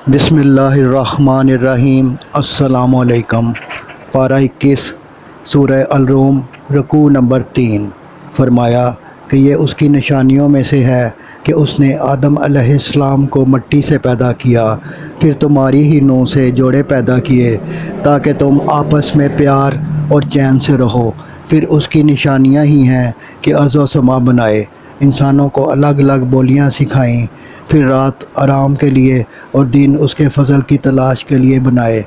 بسم اللہ الرحمن الرحیم۔ السلام علیکم۔ پارہ 21 سورہ الروم، رکوع نمبر 3۔ فرمایا کہ یہ اس کی نشانیوں میں سے ہے کہ اس نے آدم علیہ السلام کو مٹی سے پیدا کیا، پھر تمہاری ہی نوح سے جوڑے پیدا کیے تاکہ تم آپس میں پیار اور چین سے رہو۔ پھر اس کی نشانیاں ہی ہیں کہ ارض و سما بنائے، انسانوں کو الگ الگ بولیاں سکھائیں، پھر رات آرام کے لیے اور دن اس کے فضل کی تلاش کے لیے بنائے۔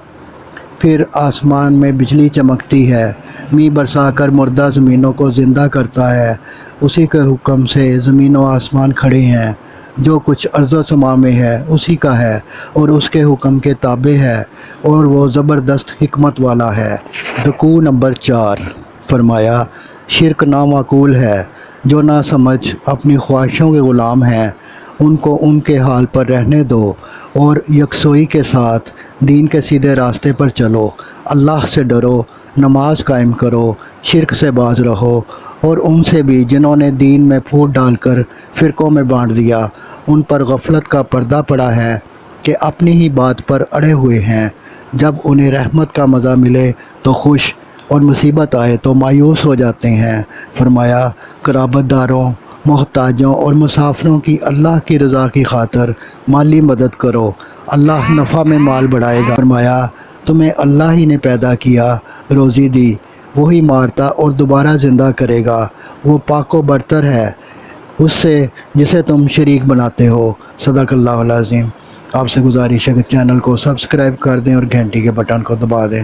پھر آسمان میں بجلی چمکتی ہے، می برسا کر مردہ زمینوں کو زندہ کرتا ہے۔ اسی کے حکم سے زمین و آسمان کھڑے ہیں۔ جو کچھ ارض و سما میں ہے اسی کا ہے اور اس کے حکم کے تابع ہے، اور وہ زبردست حکمت والا ہے۔ رکوع نمبر 4۔ فرمایا شرک نامعقول ہے۔ جو نہ سمجھ اپنی خواہشوں کے غلام ہیں ان کو ان کے حال پر رہنے دو اور یکسوئی کے ساتھ دین کے سیدھے راستے پر چلو۔ اللہ سے ڈرو، نماز قائم کرو، شرک سے باز رہو، اور ان سے بھی جنہوں نے دین میں پھوٹ ڈال کر فرقوں میں بانٹ دیا۔ ان پر غفلت کا پردہ پڑا ہے کہ اپنی ہی بات پر اڑے ہوئے ہیں۔ جب انہیں رحمت کا مزہ ملے تو خوش، اور مصیبت آئے تو مایوس ہو جاتے ہیں۔ فرمایا قرابت داروں، محتاجوں اور مسافروں کی اللہ کی رضا کی خاطر مالی مدد کرو، اللہ نفع میں مال بڑھائے گا۔ فرمایا تمہیں اللہ ہی نے پیدا کیا، روزی دی، وہی مارتا اور دوبارہ زندہ کرے گا۔ وہ پاک و برتر ہے اس سے جسے تم شریک بناتے ہو۔ صدق اللہ العظیم۔ آپ سے گزارش ہے کہ چینل کو سبسکرائب کر دیں اور گھنٹی کے بٹن کو دبا دیں۔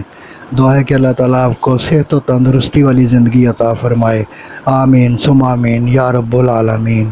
دعا ہے کہ اللہ تعالیٰ آپ کو صحت و تندرستی والی زندگی عطا فرمائے۔ آمین ثم آمین یا رب العالمین۔